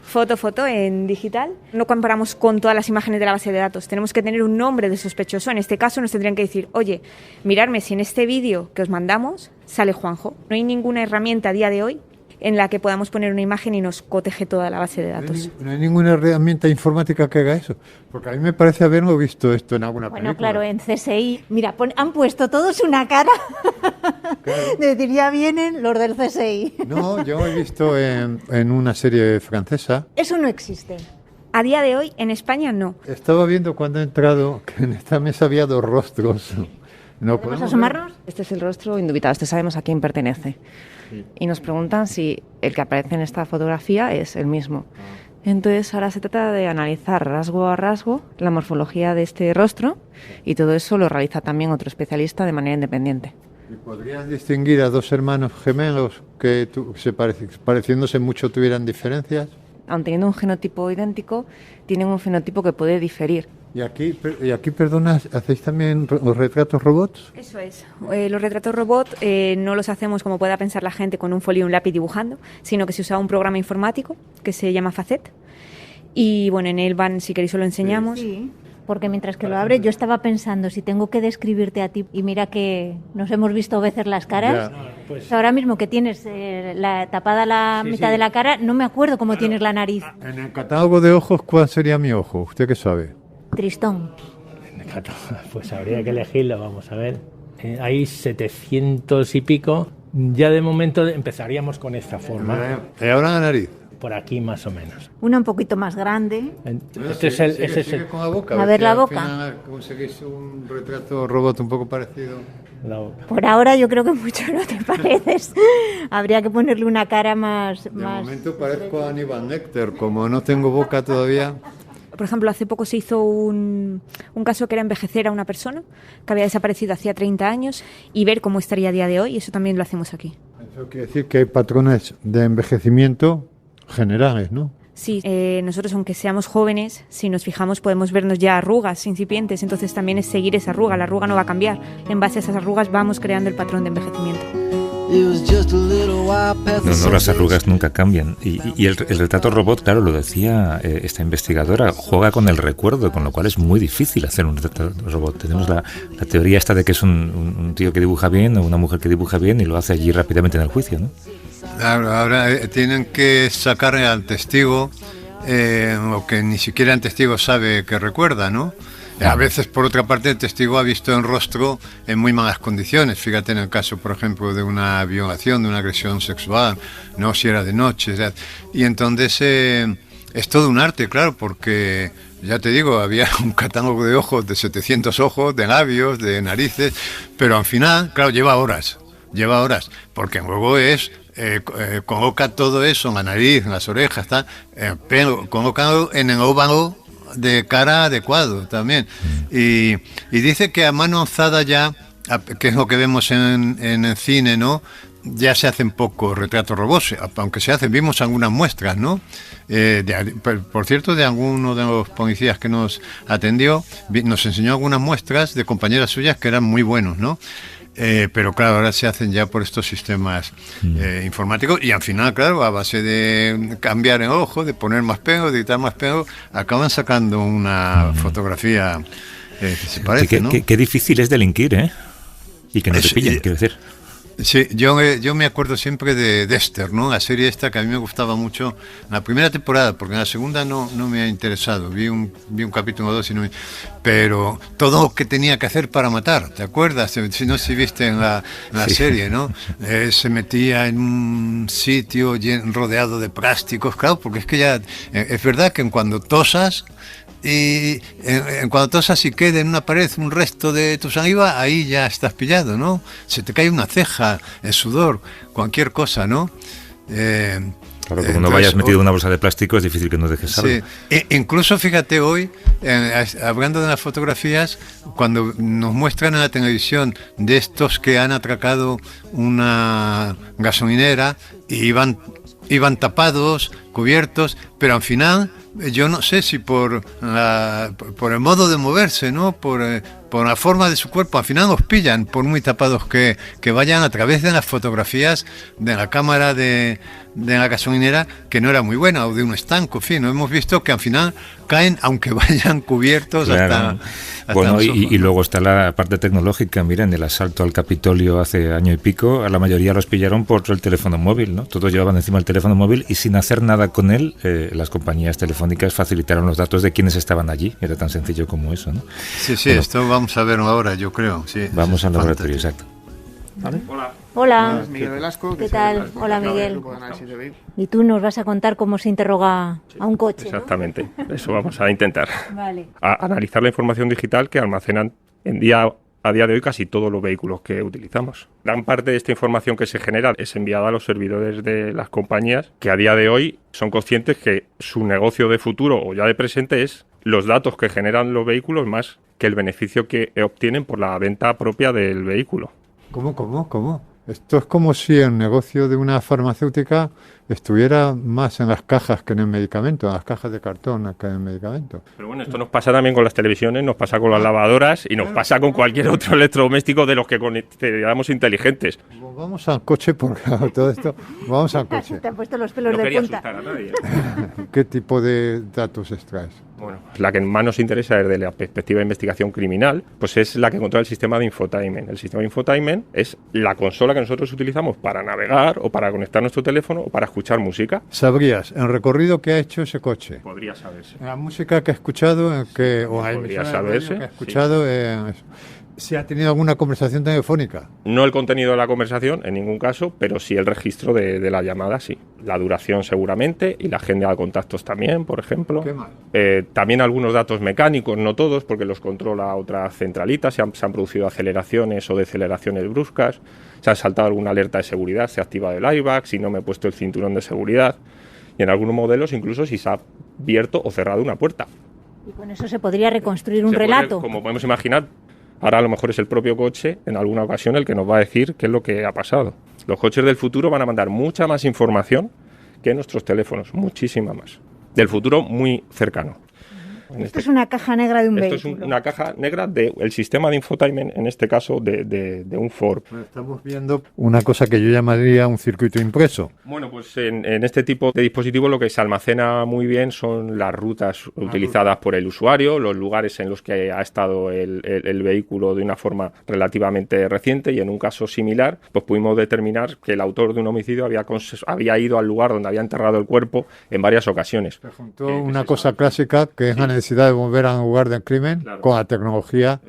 Foto en digital. No comparamos con todas las imágenes de la base de datos. Tenemos que tener un nombre de sospechoso. En este caso nos tendrían que decir, oye, mirarme si en este vídeo que os mandamos sale Juanjo. No hay ninguna herramienta a día de hoy en la que podamos poner una imagen y nos coteje toda la base de datos. No hay ninguna herramienta informática que haga eso, porque a mí me parece haberlo visto esto en alguna película. Bueno, claro, en CSI, mira, han puesto todos una cara de decir, ya vienen los del CSI. No, yo he visto en una serie francesa. Eso no existe. A día de hoy, en España, no. Estaba viendo cuando he entrado que en esta mesa había 2 rostros. No ¿Podemos asomarnos? Este es el rostro indubitado, este sabemos a quién pertenece. Sí. Y nos preguntan si el que aparece en esta fotografía es el mismo. Entonces ahora se trata de analizar rasgo a rasgo la morfología de este rostro y todo eso lo realiza también otro especialista de manera independiente. ¿Y podrías distinguir a 2 hermanos gemelos que pareciéndose mucho tuvieran diferencias? Aun teniendo un genotipo idéntico, tienen un fenotipo que puede diferir. ¿Y aquí, perdona, hacéis también los retratos robots? Eso es. Los retratos robot no los hacemos como pueda pensar la gente con un folio y un lápiz dibujando, sino que se usa un programa informático que se llama Facet. Y bueno, en él van, si queréis, os lo enseñamos. Sí. Porque mientras que lo abre, yo estaba pensando, si tengo que describirte a ti, y mira que nos hemos visto veces las caras, pues ahora mismo que tienes tapada la mitad de la cara, no me acuerdo cómo tienes la nariz. En el catálogo de ojos, ¿cuál sería mi ojo? ¿Usted qué sabe? Tristón. Pues habría que elegirlo, vamos a ver. Hay 700 y pico. Ya de momento empezaríamos con esta forma. ¿Y ahora la nariz? Por aquí más o menos. Una un poquito más grande. Sigue con la boca. A ver la boca. Al final conseguís un retrato robot un poco parecido. Por ahora yo creo que mucho no te pareces. Habría que ponerle una cara más... De momento parezco a Aníbal Lecter, como no tengo boca todavía. Por ejemplo, hace poco se hizo un caso que era envejecer a una persona que había desaparecido hacía 30 años y ver cómo estaría a día de hoy, y eso también lo hacemos aquí. Eso quiere decir que hay patrones de envejecimiento generales, ¿no? Sí, nosotros aunque seamos jóvenes, si nos fijamos podemos vernos ya arrugas incipientes, entonces también es seguir esa arruga, la arruga no va a cambiar. En base a esas arrugas vamos creando el patrón de envejecimiento. No, las arrugas nunca cambian. Y el retrato robot, claro, lo decía esta investigadora, juega con el recuerdo, con lo cual es muy difícil hacer un retrato robot. Tenemos la teoría esta de que es un tío que dibuja bien o una mujer que dibuja bien y lo hace allí rápidamente en el juicio, ¿no? Ahora tienen que sacar al testigo, o que ni siquiera el testigo sabe que recuerda, ¿no? A veces, por otra parte, el testigo ha visto el rostro en muy malas condiciones. Fíjate en el caso, por ejemplo, de una violación, de una agresión sexual, no si era de noche. Y entonces es todo un arte, claro, porque, ya te digo, había un catálogo de ojos, de 700 ojos, de labios, de narices, pero al final, claro, lleva horas, porque luego es... coloca todo eso en la nariz, en las orejas, pero colocado en el óvalo de cara adecuado también. Y dice que a mano alzada ya, que es lo que vemos en el cine, ¿no? Ya se hacen pocos retratos robots, aunque se hacen, vimos algunas muestras, ¿no? Por cierto, de alguno de los policías que nos atendió, nos enseñó algunas muestras de compañeras suyas que eran muy buenos, ¿no? Pero claro, ahora se hacen ya por estos sistemas informáticos y al final, claro, a base de cambiar el ojo, de poner más pego, de quitar más pego, acaban sacando una fotografía que se parece, ¿no? Qué difícil es delinquir, ¿eh? Y que no te pillen, quiero decir. Sí, yo me acuerdo siempre de Dexter, ¿no? La serie esta que a mí me gustaba mucho, la primera temporada, porque en la segunda no me ha interesado, vi un capítulo o dos, pero todo lo que tenía que hacer para matar, ¿te acuerdas? Si viste en la serie, ¿no? Se metía en un sitio rodeado de plásticos, claro, porque es que ya, es verdad que cuando tosas, y cuando tosas y quede en una pared un resto de tu saliva, ahí ya estás pillado, ¿no? Se te cae una ceja, el sudor, cualquier cosa, ¿no? Claro, como no vayas metido en una bolsa de plástico es difícil que no dejes algo. Sí. Incluso fíjate hoy, hablando de las fotografías, cuando nos muestran en la televisión de estos que han atracado una gasolinera y iban tapados, cubiertos, pero al final yo no sé si por el modo de moverse, ¿no? Por la forma de su cuerpo, al final los pillan, por muy tapados que vayan, a través de las fotografías de la cámara de la gasolinera, que no era muy buena, o de un estanco, en fin, ¿no? Hemos visto que al final caen, aunque vayan cubiertos, claro. hasta bueno, y luego está la parte tecnológica. Mira, en el asalto al Capitolio hace año y pico, a la mayoría los pillaron por el teléfono móvil, ¿no? Todos llevaban encima el teléfono móvil y sin hacer nada con él, las compañías telefónicas facilitaron los datos de quienes estaban allí. Era tan sencillo como eso, ¿no? Sí, bueno, esto vamos a verlo ahora, yo creo. Sí, vamos al laboratorio, exacto. ¿Vale? Hola. Miguel Velasco. ¿Qué tal? Hola, Miguel. Y tú nos vas a contar cómo se interroga a un coche, ¿no? Exactamente, eso vamos a intentar. Vale. A analizar la información digital que almacenan a día de hoy casi todos los vehículos que utilizamos. Gran parte de esta información que se genera es enviada a los servidores de las compañías, que a día de hoy son conscientes que su negocio de futuro o ya de presente es los datos que generan los vehículos más que el beneficio que obtienen por la venta propia del vehículo. ¿Cómo? Esto es como si el negocio de una farmacéutica estuviera más en las cajas que en el medicamento, en las cajas de cartón que en el medicamento. Pero bueno, esto nos pasa también con las televisiones, nos pasa con las lavadoras y nos pasa con cualquier otro electrodoméstico de los que consideramos inteligentes. Vamos al coche, porque todo esto, vamos al coche. Te han puesto los pelos no de quería punta. asustar a nadie. ¿Qué tipo de datos extraes? Bueno, la que más nos interesa desde la perspectiva de investigación criminal, pues es la que controla el sistema de infotainment. El sistema de infotainment es la consola que nosotros utilizamos para navegar o para conectar nuestro teléfono o para escuchar música. ¿Sabrías el recorrido que ha hecho ese coche? Podría saberse. La música que ha escuchado, podría saberse. Que ha escuchado, sí. ¿Si ha tenido alguna conversación telefónica? No el contenido de la conversación, en ningún caso, pero sí el registro de la llamada, sí. La duración seguramente y la agenda de contactos también, por ejemplo. ¿Qué más? También algunos datos mecánicos, no todos, porque los controla otra centralita. Se han producido aceleraciones o deceleraciones bruscas. Se ha saltado alguna alerta de seguridad, se ha activado el airbag, si no me he puesto el cinturón de seguridad. Y en algunos modelos incluso si se ha abierto o cerrado una puerta. Y con eso se podría reconstruir un relato. Como podemos imaginar, ahora a lo mejor es el propio coche en alguna ocasión el que nos va a decir qué es lo que ha pasado. Los coches del futuro van a mandar mucha más información que nuestros teléfonos, muchísima más. Del futuro muy cercano. Esto es una caja negra de un vehículo. Esto es una caja negra del sistema de infotainment, en este caso de un Ford. Estamos viendo una cosa que yo llamaría un circuito impreso. Bueno, pues en este tipo de dispositivos lo que se almacena muy bien son las rutas utilizadas por el usuario, los lugares en los que ha estado el vehículo de una forma relativamente reciente, y en un caso similar pues pudimos determinar que el autor de un homicidio había ido al lugar donde había enterrado el cuerpo en varias ocasiones. Se juntó una cosa clásica que es la necesidad de volver al lugar del crimen, claro, con la tecnología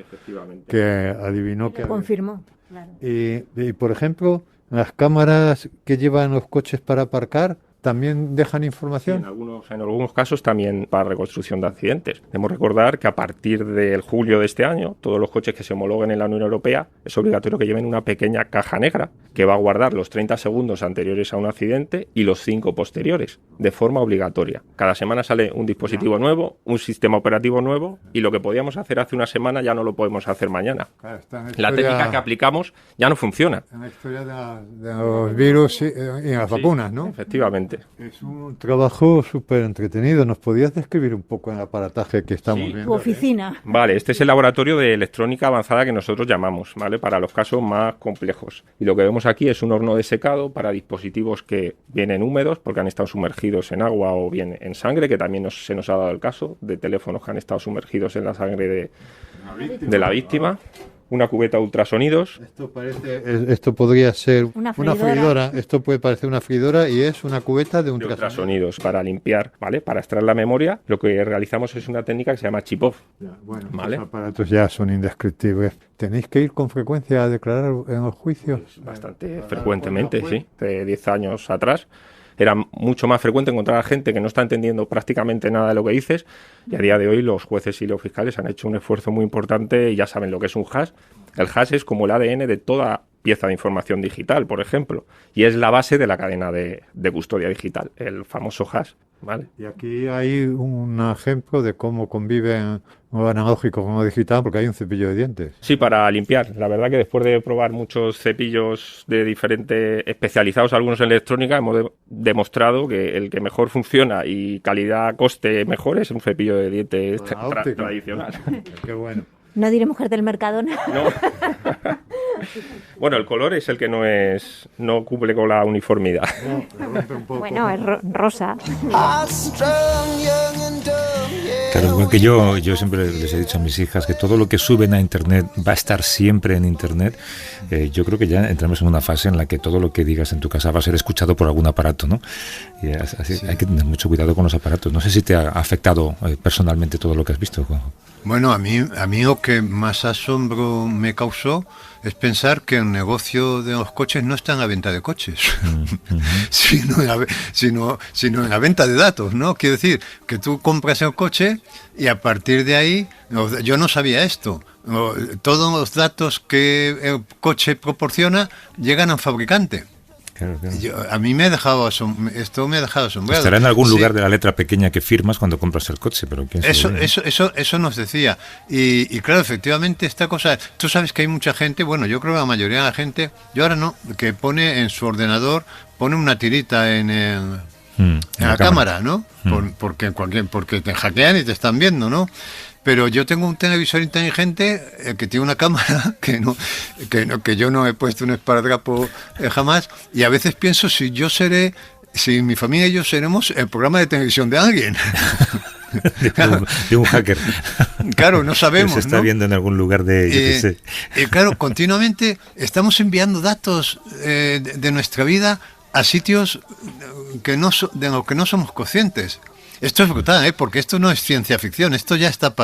que adivinó que confirmó. Claro. Y por ejemplo, las cámaras que llevan los coches para aparcar ¿también dejan información? Sí, en algunos casos también para reconstrucción de accidentes. Debemos recordar que a partir del julio de este año, todos los coches que se homologuen en la Unión Europea es obligatorio que lleven una pequeña caja negra que va a guardar los 30 segundos anteriores a un accidente y los 5 posteriores, de forma obligatoria. Cada semana sale un dispositivo nuevo, un sistema operativo nuevo, y lo que podíamos hacer hace una semana ya no lo podemos hacer mañana. Claro, la técnica que aplicamos ya no funciona. En la historia de los virus y las vacunas, ¿no? Efectivamente. Es un trabajo súper entretenido. ¿Nos podías describir un poco el aparataje que estamos viendo? Tu oficina. Vale, este es el laboratorio de electrónica avanzada que nosotros llamamos, ¿vale? Para los casos más complejos. Y lo que vemos aquí es un horno de secado para dispositivos que vienen húmedos porque han estado sumergidos en agua o bien en sangre, que también se nos ha dado el caso de teléfonos que han estado sumergidos en la sangre de la víctima. Una cubeta ultrasonidos. Esto podría ser una freidora. Esto puede parecer una freidora y es una cubeta de ultrasonidos para limpiar, ¿vale? Para extraer la memoria. Lo que realizamos es una técnica que se llama chip-off. Bueno, ¿vale? Los aparatos ya son indescriptibles. ¿Tenéis que ir con frecuencia a declarar en los juicios? Pues bastante frecuentemente, sí. De 10 años atrás era mucho más frecuente encontrar a gente que no está entendiendo prácticamente nada de lo que dices, y a día de hoy los jueces y los fiscales han hecho un esfuerzo muy importante y ya saben lo que es un hash. El hash es como el ADN de toda pieza de información digital, por ejemplo, y es la base de la cadena de custodia digital, el famoso hash. ¿Vale? Y aquí hay un ejemplo de cómo conviven lo analógico con lo digital, porque hay un cepillo de dientes. Sí, para limpiar. La verdad que después de probar muchos cepillos de diferentes, especializados algunos en electrónica, hemos demostrado que el que mejor funciona y calidad-coste mejor es un cepillo de dientes tradicional. Qué bueno. No diré mujer del Mercadona. No. Bueno, el color es el que no cumple con la uniformidad. Bueno, es rosa. Claro, igual que yo siempre les he dicho a mis hijas que todo lo que suben a Internet va a estar siempre en Internet. Yo creo que ya entramos en una fase en la que todo lo que digas en tu casa va a ser escuchado por algún aparato, ¿no? Y así sí. Hay que tener mucho cuidado con los aparatos. No sé si te ha afectado personalmente todo lo que has visto, Juanjo. Bueno, a mí lo que más asombro me causó es pensar que el negocio de los coches no está en la venta de coches, sino en la venta de datos, ¿no? Quiero decir, que tú compras el coche y a partir de ahí, yo no sabía esto, todos los datos que el coche proporciona llegan al fabricante. Claro. A mí me ha dejado esto me ha dejado asombrado. Estará en algún lugar de la letra pequeña que firmas cuando compras el coche, pero quién sabe. Eso nos decía. Y claro, efectivamente esta cosa, tú sabes que hay mucha gente, bueno, yo creo que la mayoría de la gente, yo ahora no, que pone en su ordenador, pone una tirita en la cámara, ¿no? Porque te hackean y te están viendo, ¿no? Pero yo tengo un televisor inteligente que tiene una cámara que yo no he puesto un esparadrapo jamás, y a veces pienso si mi familia y yo seremos el programa de televisión de alguien. de un hacker. Claro, no sabemos. Se está viendo en algún lugar de... Claro, continuamente estamos enviando datos de nuestra vida a sitios de los que no somos conscientes. Esto es brutal, porque esto no es ciencia ficción, esto ya está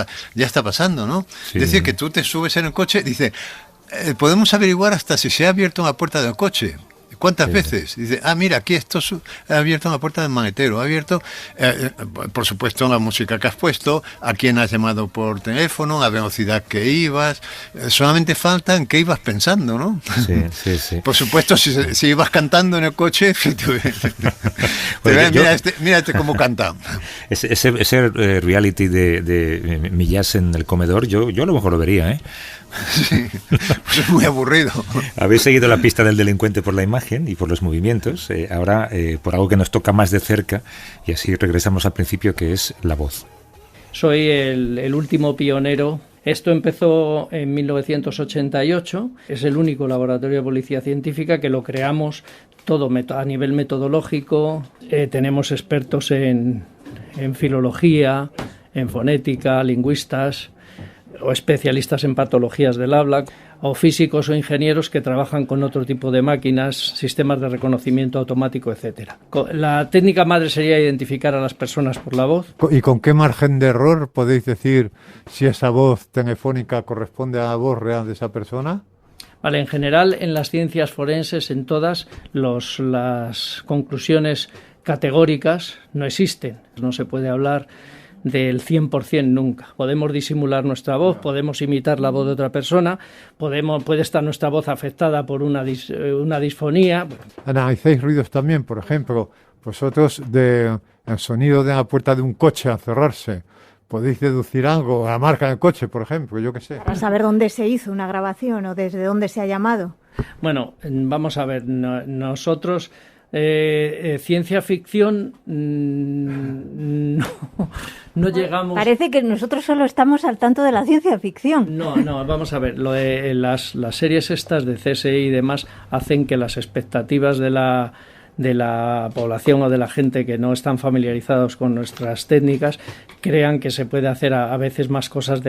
pasando, ¿no? Sí. Es decir, que tú te subes en el coche, dice, podemos averiguar hasta si se ha abierto una puerta del coche. ¿Cuántas veces? Dice, mira, aquí esto ha abierto una puerta del maletero, ha abierto, por supuesto, la música que has puesto, a quién has llamado por teléfono, la velocidad que ibas, solamente falta en qué ibas pensando, ¿no? Sí. Por supuesto, si ibas cantando en el coche, mira cómo canta. Ese reality de Millás en el comedor, yo a lo mejor lo vería, ¿eh? Sí, pues es muy aburrido. Habéis seguido la pista del delincuente por la imagen y por los movimientos, ahora por algo que nos toca más de cerca, y así regresamos al principio, que es la voz. Soy el último pionero. Esto empezó en 1988, es el único laboratorio de policía científica que lo creamos todo a nivel metodológico. Tenemos expertos en filología, en fonética, lingüistas, o especialistas en patologías del habla, o físicos o ingenieros que trabajan con otro tipo de máquinas, sistemas de reconocimiento automático, etcétera. La técnica madre sería identificar a las personas por la voz. ¿Y con qué margen de error podéis decir si esa voz telefónica corresponde a la voz real de esa persona? Vale, en general, en las ciencias forenses, en todas, las conclusiones categóricas no existen. No se puede hablar del 100% nunca. Podemos disimular nuestra voz, podemos imitar la voz de otra persona, puede estar nuestra voz afectada por una disfonía. ¿Analizáis ruidos también? Por ejemplo, vosotros el sonido de la puerta de un coche al cerrarse, ¿podéis deducir algo? La marca del coche, por ejemplo, yo qué sé. Para saber dónde se hizo una grabación o desde dónde se ha llamado. Bueno, vamos a ver, nosotros... ciencia ficción no llegamos. Parece que nosotros solo estamos al tanto de la ciencia ficción. No, vamos a ver, las series estas de CSI y demás hacen que las expectativas de la población o de la gente que no están familiarizados con nuestras técnicas crean que se puede hacer a veces más cosas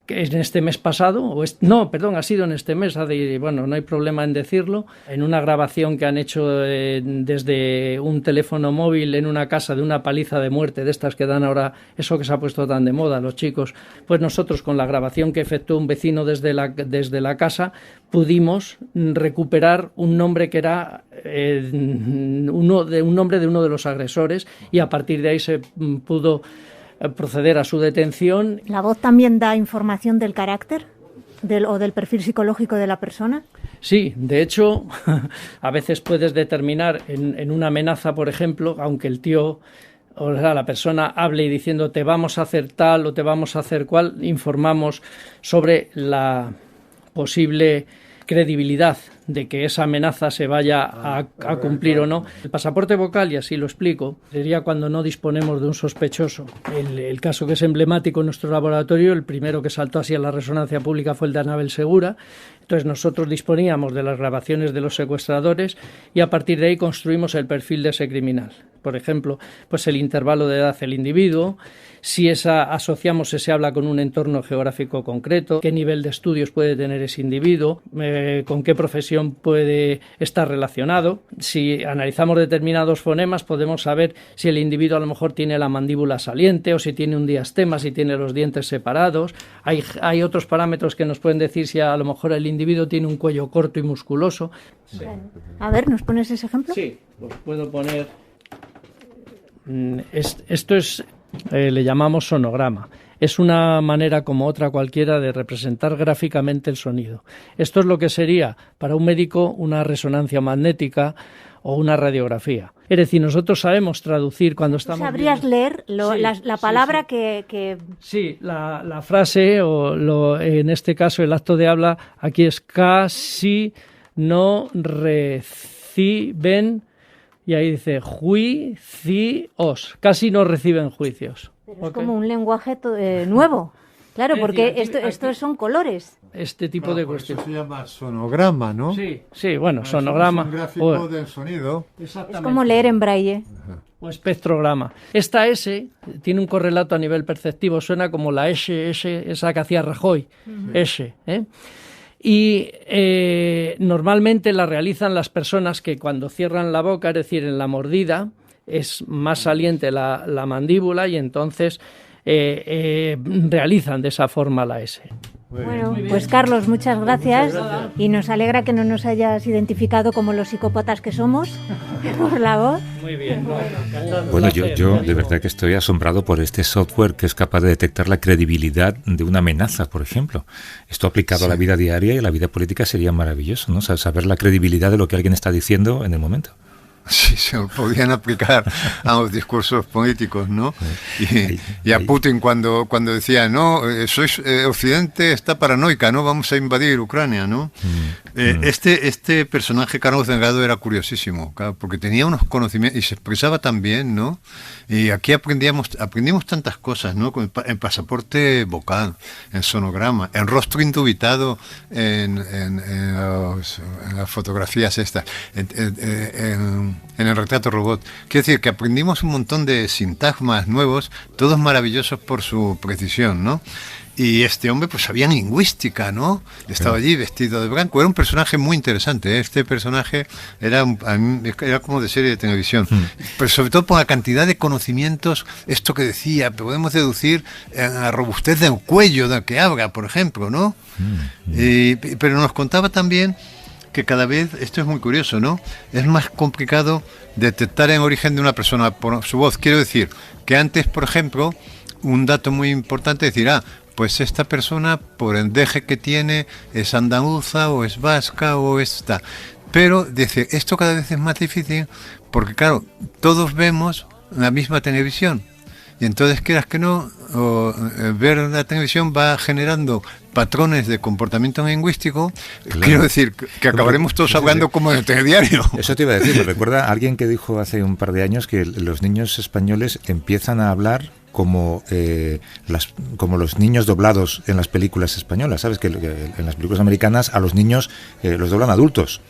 en este mes pasado, ha sido en este mes, no hay problema en decirlo, en una grabación que han hecho desde un teléfono móvil en una casa de una paliza de muerte, de estas que dan ahora, eso que se ha puesto tan de moda, los chicos, pues nosotros con la grabación que efectuó un vecino desde la casa, pudimos recuperar un nombre que era un nombre de uno de los agresores, y a partir de ahí se pudo proceder a su detención. ¿La voz también da información del carácter o del perfil psicológico de la persona? Sí, de hecho, a veces puedes determinar en una amenaza, por ejemplo, aunque el tío o sea, la persona hable y diciendo te vamos a hacer tal o te vamos a hacer cual, informamos sobre la posible credibilidad de que esa amenaza se vaya a cumplir o no. El pasaporte vocal, y así lo explico, sería cuando no disponemos de un sospechoso. El caso que es emblemático en nuestro laboratorio, el primero que saltó así a la resonancia pública fue el de Anabel Segura. Entonces nosotros disponíamos de las grabaciones de los secuestradores y a partir de ahí construimos el perfil de ese criminal. Por ejemplo, pues el intervalo de edad del individuo, si asociamos ese habla con un entorno geográfico concreto, qué nivel de estudios puede tener ese individuo, con qué profesión puede estar relacionado. Si analizamos determinados fonemas, podemos saber si el individuo a lo mejor tiene la mandíbula saliente o si tiene un diastema, si tiene los dientes separados. Hay otros parámetros que nos pueden decir si a lo mejor el individuo tiene un cuello corto y musculoso. Sí. A ver, ¿nos pones ese ejemplo? Sí, os puedo poner. Esto es, le llamamos sonograma. Es una manera como otra cualquiera de representar gráficamente el sonido. Esto es lo que sería para un médico una resonancia magnética o una radiografía. Es decir, nosotros sabemos traducir cuando estamos... ¿Sabrías leer la palabra sí. que...? Sí, la frase o en este caso el acto de habla aquí es casi no reciben... Y ahí dice juicios, casi no reciben juicios. Pero es como un lenguaje nuevo, claro, porque estos son colores. Este tipo de cuestiones. Eso se llama sonograma, ¿no? Sí, bueno, sonograma. Es un gráfico del sonido. Es como leer en braille. O espectrograma. Esta S tiene un correlato a nivel perceptivo, suena como la S, esa que hacía Rajoy, S, Y normalmente la realizan las personas que cuando cierran la boca, es decir, en la mordida, es más saliente la mandíbula y entonces realizan de esa forma la S. Bueno, pues Carlos, muchas gracias. Y nos alegra que no nos hayas identificado como los psicópatas que somos por la voz. Muy bien. Bueno, yo de verdad que estoy asombrado por este software que es capaz de detectar la credibilidad de una amenaza, por ejemplo. Esto aplicado a la vida diaria y a la vida política sería maravilloso, ¿no? Saber la credibilidad de lo que alguien está diciendo en el momento. Sí, se podían aplicar a los discursos políticos, ¿no? Y a Putin cuando decía, no, Occidente está paranoica, ¿no? Vamos a invadir Ucrania, ¿no? Este personaje, Carlos Delgado, era curiosísimo, claro, porque tenía unos conocimientos y se expresaba tan bien, ¿no? Y aquí aprendimos tantas cosas, ¿no? En pasaporte vocal, en sonograma, en rostro indubitado, en las fotografías estas, en el retrato robot. Quiero decir que aprendimos un montón de sintagmas nuevos, todos maravillosos por su precisión, ¿no? Y este hombre pues sabía lingüística, ¿no? Estaba allí vestido de blanco. Era un personaje muy interesante, ¿eh? Este personaje era como de serie de televisión. Pero sobre todo por la cantidad de conocimientos, esto que decía, podemos deducir la robustez del cuello del que habla, por ejemplo, ¿no? Pero nos contaba también que cada vez, esto es muy curioso, ¿no? Es más complicado detectar el origen de una persona por su voz. Quiero decir que antes, por ejemplo, un dato muy importante es decir, pues esta persona, por el deje que tiene, es andaluza o es vasca o está. Pero, dice, esto cada vez es más difícil porque, claro, todos vemos la misma televisión. Y entonces, quieras que no, ver la televisión va generando patrones de comportamiento lingüístico. Claro. Quiero decir que acabaremos todos hablando como en el telediario. Eso te iba a decir, me recuerda a alguien que dijo hace un par de años que los niños españoles empiezan a hablar como los niños doblados en las películas españolas, ¿sabes? Que en las películas americanas a los niños los doblan adultos,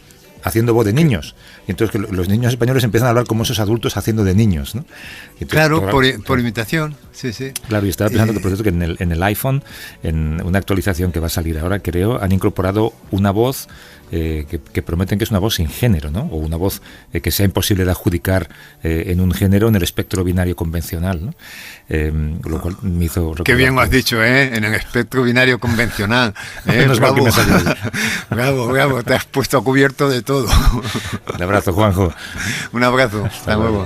haciendo voz de niños. Y entonces que los niños españoles empiezan a hablar como esos adultos haciendo de niños, ¿no? Entonces, claro, por imitación, sí. Claro, y estaba pensando que, por cierto, que en el iPhone, en una actualización que va a salir ahora, creo, han incorporado una voz que prometen que es una voz sin género, ¿no? O una voz que sea imposible de adjudicar en un género en el espectro binario convencional, ¿no? Lo cual me hizo... Qué bien lo has dicho, ¿eh? En el espectro binario convencional. Bravo, te has puesto a cubierto de todo. Un abrazo, Juanjo. Un abrazo, hasta luego.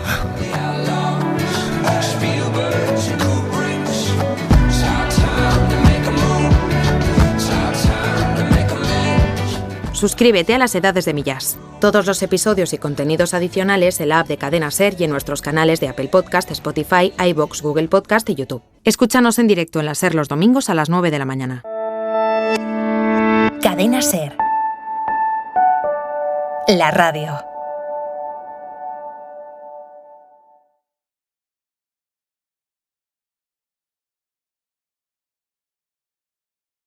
Suscríbete a Las Edades de mi Jazz. Todos los episodios y contenidos adicionales en la app de Cadena SER y en nuestros canales de Apple Podcast, Spotify, iVoox, Google Podcast y YouTube. Escúchanos en directo en la SER los domingos a las 9 de la mañana. Cadena SER. La radio.